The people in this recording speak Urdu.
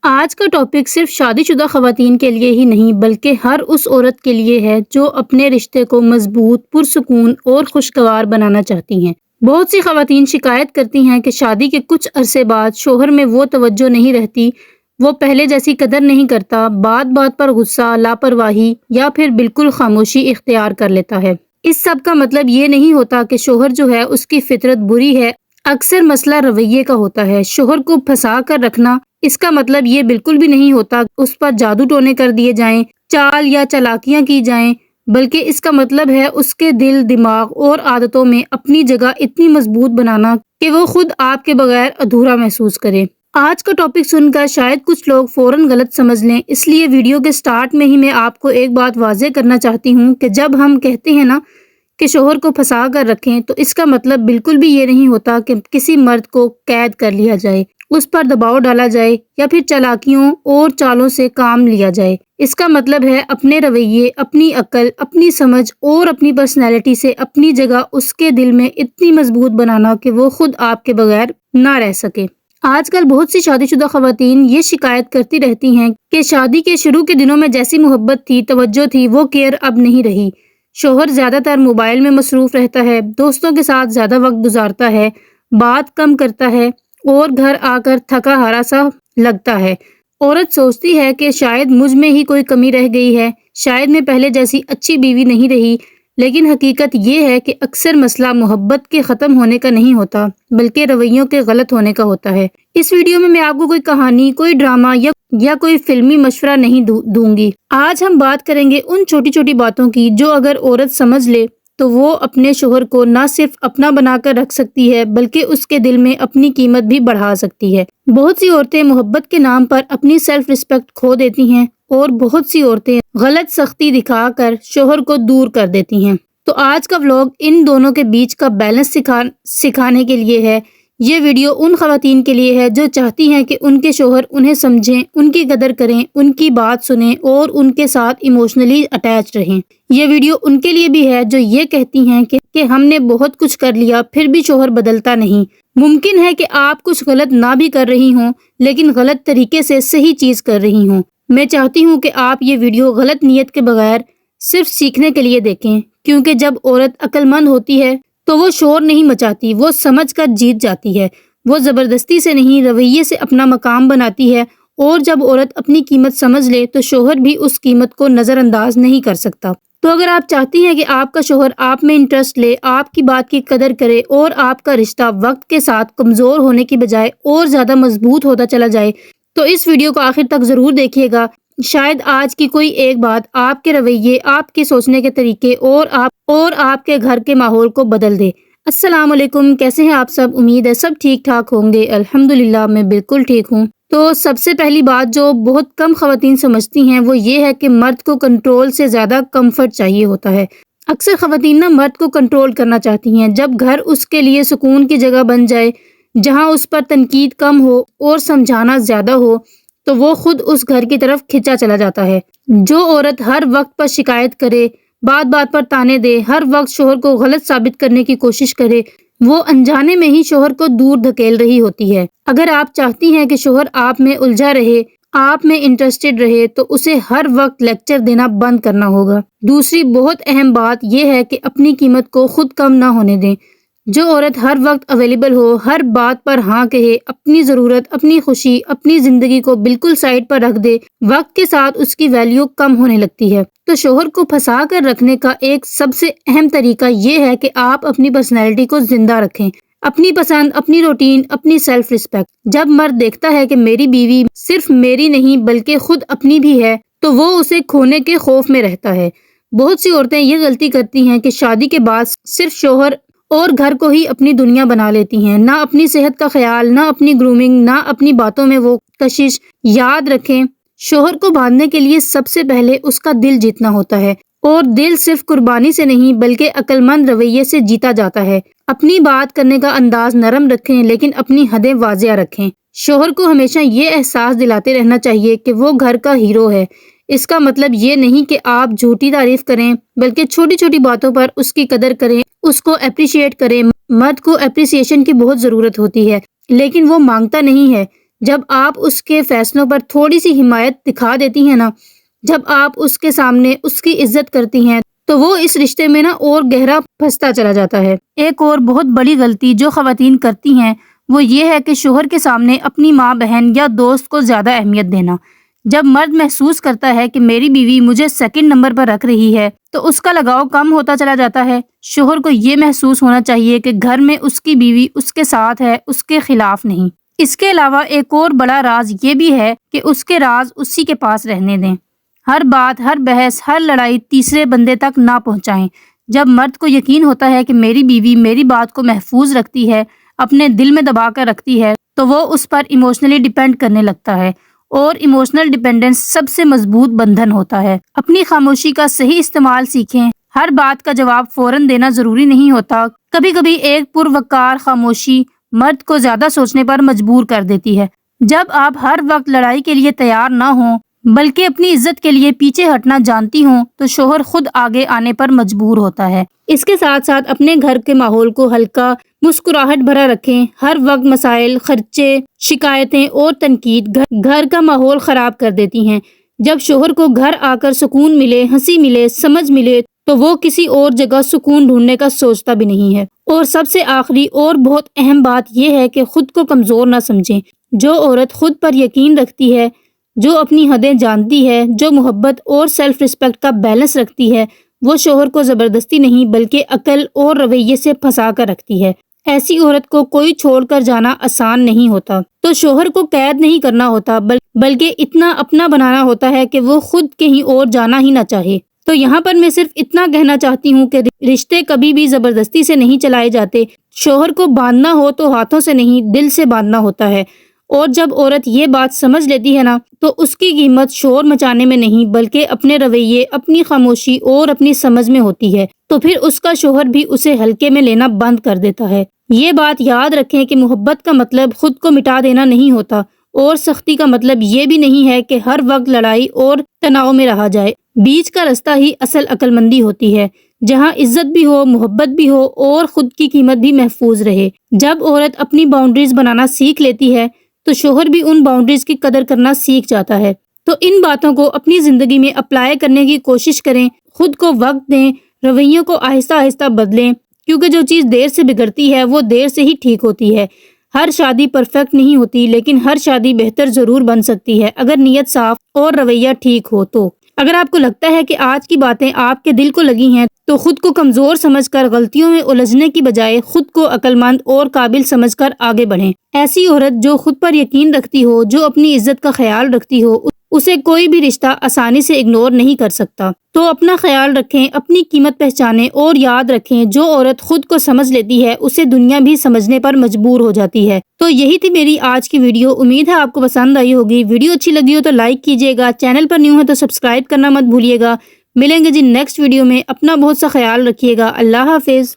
آج کا ٹاپک صرف شادی شدہ خواتین کے لیے ہی نہیں بلکہ ہر اس عورت کے لیے ہے جو اپنے رشتے کو مضبوط، پرسکون اور خوشگوار بنانا چاہتی ہیں۔ بہت سی خواتین شکایت کرتی ہیں کہ شادی کے کچھ عرصے بعد شوہر میں وہ توجہ نہیں رہتی، وہ پہلے جیسی قدر نہیں کرتا، بات بات پر غصہ، لاپرواہی یا پھر بالکل خاموشی اختیار کر لیتا ہے۔ اس سب کا مطلب یہ نہیں ہوتا کہ شوہر جو ہے اس کی فطرت بری ہے، اکثر مسئلہ رویے کا ہوتا ہے۔ شوہر کو پھنسا کر رکھنا، اس کا مطلب یہ بالکل بھی نہیں ہوتا اس پر جادو ٹونے کر دیے جائیں، چال یا چالاکیاں کی جائیں، بلکہ اس کا مطلب ہے اس کے دل، دماغ اور عادتوں میں اپنی جگہ اتنی مضبوط بنانا کہ وہ خود آپ کے بغیر ادھورا محسوس کرے۔ آج کا ٹاپک سن کر شاید کچھ لوگ فوراً غلط سمجھ لیں، اس لیے ویڈیو کے سٹارٹ میں ہی میں آپ کو ایک بات واضح کرنا چاہتی ہوں کہ جب ہم کہتے ہیں نا کہ شوہر کو پھنسا کر رکھیں تو اس کا مطلب بالکل بھی یہ نہیں ہوتا کہ کسی مرد کو قید کر لیا جائے، اس پر دباؤ ڈالا جائے یا پھر چالاکیوں اور چالوں سے کام لیا جائے۔ اس کا مطلب ہے اپنے رویے، اپنی عقل، اپنی سمجھ اور اپنی پرسنالٹی سے اپنی جگہ اس کے دل میں اتنی مضبوط بنانا کہ وہ خود آپ کے بغیر نہ رہ سکے۔ آج کل بہت سی شادی شدہ خواتین یہ شکایت کرتی رہتی ہیں کہ شادی کے شروع کے دنوں میں جیسی محبت تھی، توجہ تھی، وہ کیئر اب نہیں رہی۔ شوہر زیادہ تر موبائل میں مصروف رہتا ہے، دوستوں کے ساتھ زیادہ وقت گزارتا ہے، بات کم کرتا ہے اور گھر آ کر تھکا ہارا سا لگتا ہے۔ عورت سوچتی ہے کہ شاید مجھ میں ہی کوئی کمی رہ گئی ہے، شاید میں پہلے جیسی اچھی بیوی نہیں رہی، لیکن حقیقت یہ ہے کہ اکثر مسئلہ محبت کے ختم ہونے کا نہیں ہوتا بلکہ رویوں کے غلط ہونے کا ہوتا ہے۔ اس ویڈیو میں آپ کو کوئی کہانی، کوئی ڈرامہ یا کوئی فلمی مشورہ نہیں دوں گی۔ آج ہم بات کریں گے ان چھوٹی چھوٹی باتوں کی جو اگر عورت سمجھ لے تو وہ اپنے شوہر کو نہ صرف اپنا بنا کر رکھ سکتی ہے بلکہ اس کے دل میں اپنی قیمت بھی بڑھا سکتی ہے۔ بہت سی عورتیں محبت کے نام پر اپنی سیلف رسپیکٹ کھو دیتی ہیں اور بہت سی عورتیں غلط سختی دکھا کر شوہر کو دور کر دیتی ہیں۔ تو آج کا ولاگ ان دونوں کے بیچ کا بیلنس سکھانے کے لیے ہے۔ یہ ویڈیو ان خواتین کے لیے ہے جو چاہتی ہیں کہ ان کے شوہر انہیں سمجھیں، ان کی قدر کریں، ان کی بات سنیں اور ان کے ساتھ ایموشنلی اٹیچ رہیں۔ یہ ویڈیو ان کے لیے بھی ہے جو یہ کہتی ہیں کہ ہم نے بہت کچھ کر لیا پھر بھی شوہر بدلتا نہیں۔ ممکن ہے کہ آپ کچھ غلط نہ بھی کر رہی ہوں لیکن غلط طریقے سے صحیح چیز کر رہی ہوں۔ میں چاہتی ہوں کہ آپ یہ ویڈیو غلط نیت کے بغیر صرف سیکھنے کے لیے دیکھیں، کیونکہ جب عورت عقل مند ہوتی ہے تو وہ شور نہیں مچاتی، وہ سمجھ کر جیت جاتی ہے، وہ زبردستی سے نہیں رویے سے اپنا مقام بناتی ہے، اور جب عورت اپنی قیمت سمجھ لے تو شوہر بھی اس قیمت کو نظر انداز نہیں کر سکتا۔ تو اگر آپ چاہتی ہیں کہ آپ کا شوہر آپ میں انٹرسٹ لے، آپ کی بات کی قدر کرے اور آپ کا رشتہ وقت کے ساتھ کمزور ہونے کی بجائے اور زیادہ مضبوط ہوتا چلا جائے تو اس ویڈیو کو آخر تک ضرور دیکھیے گا۔ شاید آج کی کوئی ایک بات آپ کے رویے، آپ کے سوچنے کے طریقے اور آپ کے گھر کے ماحول کو بدل دے۔ السلام علیکم، کیسے ہیں آپ سب؟ امید ہے سب ٹھیک ٹھاک ہوں گے۔ الحمدللہ میں بالکل ٹھیک ہوں۔ تو سب سے پہلی بات جو بہت کم خواتین سمجھتی ہیں وہ یہ ہے کہ مرد کو کنٹرول سے زیادہ کمفرٹ چاہیے ہوتا ہے۔ اکثر خواتین مرد کو کنٹرول کرنا چاہتی ہیں، جب گھر اس کے لیے سکون کی جگہ بن جائے، جہاں اس پر تنقید کم ہو اور سمجھانا زیادہ ہو تو وہ خود اس گھر کی طرف کھنچا چلا جاتا ہے۔ جو عورت ہر وقت پر شکایت کرے، بات بات پر تانے دے، ہر وقت شوہر کو غلط ثابت کرنے کی کوشش کرے، وہ انجانے میں ہی شوہر کو دور دھکیل رہی ہوتی ہے۔ اگر آپ چاہتی ہیں کہ شوہر آپ میں الجھا رہے، آپ میں انٹرسٹڈ رہے تو اسے ہر وقت لیکچر دینا بند کرنا ہوگا۔ دوسری بہت اہم بات یہ ہے کہ اپنی قیمت کو خود کم نہ ہونے دیں۔ جو عورت ہر وقت اویلیبل ہو، ہر بات پر ہاں کہے، اپنی ضرورت، اپنی خوشی، اپنی زندگی کو بالکل سائڈ پر رکھ دے، وقت کے ساتھ اس کی ویلیو کم ہونے لگتی ہے۔ تو شوہر کو پھنسا کر رکھنے کا ایک سب سے اہم طریقہ یہ ہے کہ آپ اپنی پرسنالٹی کو زندہ رکھیں، اپنی پسند، اپنی روٹین، اپنی سیلف رسپیکٹ۔ جب مرد دیکھتا ہے کہ میری بیوی صرف میری نہیں بلکہ خود اپنی بھی ہے تو وہ اسے کھونے کے خوف میں رہتا ہے۔ بہت سی عورتیں یہ غلطی کرتی ہیں کہ شادی کے بعد صرف شوہر اور گھر کو ہی اپنی دنیا بنا لیتی ہیں، نہ اپنی صحت کا خیال، نہ اپنی گرومنگ، نہ اپنی باتوں میں وہ کشش۔ یاد رکھیں، شوہر کو باندھنے کے لیے سب سے پہلے اس کا دل جیتنا ہوتا ہے، اور دل صرف قربانی سے نہیں بلکہ عقل مند رویے سے جیتا جاتا ہے۔ اپنی بات کرنے کا انداز نرم رکھیں لیکن اپنی حدیں واضح رکھیں۔ شوہر کو ہمیشہ یہ احساس دلاتے رہنا چاہیے کہ وہ گھر کا ہیرو ہے۔ اس کا مطلب یہ نہیں کہ آپ جھوٹی تعریف کریں بلکہ چھوٹی چھوٹی باتوں پر اس کی قدر کریں، اس کو اپریشیٹ کریں۔ مرد کو اپریسیشن کی بہت ضرورت ہوتی ہے لیکن وہ مانگتا نہیں ہے۔ جب آپ اس کے فیصلوں پر تھوڑی سی حمایت دکھا دیتی ہیں نا، جب آپ اس کے سامنے اس کی عزت کرتی ہیں تو وہ اس رشتے میں نا اور گہرا پھنستا چلا جاتا ہے۔ ایک اور بہت بڑی غلطی جو خواتین کرتی ہیں وہ یہ ہے کہ شوہر کے سامنے اپنی ماں، بہن یا دوست کو زیادہ اہمیت دینا۔ جب مرد محسوس کرتا ہے کہ میری بیوی مجھے سیکنڈ نمبر پر رکھ رہی ہے تو اس کا لگاؤ کم ہوتا چلا جاتا ہے۔ شوہر کو یہ محسوس ہونا چاہیے کہ گھر میں اس کی بیوی اس کے ساتھ ہے، اس کے خلاف نہیں۔ اس کے علاوہ ایک اور بڑا راز یہ بھی ہے کہ اس کے راز اسی کے پاس رہنے دیں۔ ہر بات، ہر بحث، ہر لڑائی تیسرے بندے تک نہ پہنچائیں۔ جب مرد کو یقین ہوتا ہے کہ میری بیوی میری بات کو محفوظ رکھتی ہے، اپنے دل میں دبا کر رکھتی ہے، تو وہ اس پر ایموشنلی ڈیپینڈ کرنے لگتا ہے، اور ایموشنل ڈیپینڈنس سب سے مضبوط بندھن ہوتا ہے۔ اپنی خاموشی کا صحیح استعمال سیکھیں۔ ہر بات کا جواب فوراً دینا ضروری نہیں ہوتا۔ کبھی کبھی ایک پروقار خاموشی مرد کو زیادہ سوچنے پر مجبور کر دیتی ہے۔ جب آپ ہر وقت لڑائی کے لیے تیار نہ ہوں بلکہ اپنی عزت کے لیے پیچھے ہٹنا جانتی ہوں تو شوہر خود آگے آنے پر مجبور ہوتا ہے۔ اس کے ساتھ ساتھ اپنے گھر کے ماحول کو ہلکا، مسکراہٹ بھرا رکھیں۔ ہر وقت مسائل، خرچے، شکایتیں اور تنقید گھر کا ماحول خراب کر دیتی ہیں۔ جب شوہر کو گھر آ کر سکون ملے، ہنسی ملے، سمجھ ملے تو وہ کسی اور جگہ سکون ڈھونڈنے کا سوچتا بھی نہیں ہے۔ اور سب سے آخری اور بہت اہم بات یہ ہے کہ خود کو کمزور نہ سمجھیں۔ جو عورت خود پر یقین رکھتی ہے، جو اپنی حدیں جانتی ہے، جو محبت اور سیلف رسپیکٹ کا بیلنس رکھتی ہے، وہ شوہر کو زبردستی نہیں بلکہ عقل اور رویے سے پھنسا کر رکھتی ہے۔ ایسی عورت کو کوئی چھوڑ کر جانا آسان نہیں ہوتا، تو شوہر کو قید نہیں کرنا ہوتا بلکہ اتنا اپنا بنانا ہوتا ہے کہ وہ خود کہیں اور جانا ہی نہ چاہے۔ تو یہاں پر میں صرف اتنا کہنا چاہتی ہوں کہ رشتے کبھی بھی زبردستی سے نہیں چلائے جاتے۔ شوہر کو باندھنا ہو تو ہاتھوں سے نہیں، دل سے باندھنا ہوتا ہے۔ اور جب عورت یہ بات سمجھ لیتی ہے نا تو اس کی قیمت شور مچانے میں نہیں بلکہ اپنے رویے، اپنی خاموشی اور اپنی سمجھ میں ہوتی ہے۔ تو پھر اس کا شوہر بھی اسے ہلکے میں لینا بند کر دیتا ہے۔ یہ بات یاد رکھیں کہ محبت کا مطلب خود کو مٹا دینا نہیں ہوتا، اور سختی کا مطلب یہ بھی نہیں ہے کہ ہر وقت لڑائی اور تناؤ میں رہا جائے۔ بیچ کا رستہ ہی اصل عقل مندی ہوتی ہے، جہاں عزت بھی ہو، محبت بھی ہو اور خود کی قیمت بھی محفوظ رہے۔ جب عورت اپنی باؤنڈریز بنانا سیکھ لیتی ہے تو شوہر بھی ان باؤنڈریز کی قدر کرنا سیکھ جاتا ہے۔ تو ان باتوں کو اپنی زندگی میں اپلائی کرنے کی کوشش کریں، خود کو وقت دیں، رویوں کو آہستہ آہستہ بدلیں، کیونکہ جو چیز دیر سے بگڑتی ہے وہ دیر سے ہی ٹھیک ہوتی ہے۔ ہر شادی پرفیکٹ نہیں ہوتی، لیکن ہر شادی بہتر ضرور بن سکتی ہے اگر نیت صاف اور رویہ ٹھیک ہو تو۔ اگر آپ کو لگتا ہے کہ آج کی باتیں آپ کے دل کو لگی ہیں تو خود کو کمزور سمجھ کر غلطیوں میں الجھنے کی بجائے خود کو عقل مند اور قابل سمجھ کر آگے بڑھیں۔ ایسی عورت جو خود پر یقین رکھتی ہو، جو اپنی عزت کا خیال رکھتی ہو، اسے کوئی بھی رشتہ آسانی سے اگنور نہیں کر سکتا۔ تو اپنا خیال رکھیں، اپنی قیمت پہچانیں اور یاد رکھیں جو عورت خود کو سمجھ لیتی ہے اسے دنیا بھی سمجھنے پر مجبور ہو جاتی ہے۔ تو یہی تھی میری آج کی ویڈیو، امید ہے آپ کو پسند آئی ہوگی۔ ویڈیو اچھی لگی ہو تو لائک کیجیے گا، چینل پر نیو ہے تو سبسکرائب کرنا مت بھولیے گا۔ ملیں گے جی نیکسٹ ویڈیو میں، اپنا بہت سا خیال رکھیے گا۔ اللہ حافظ۔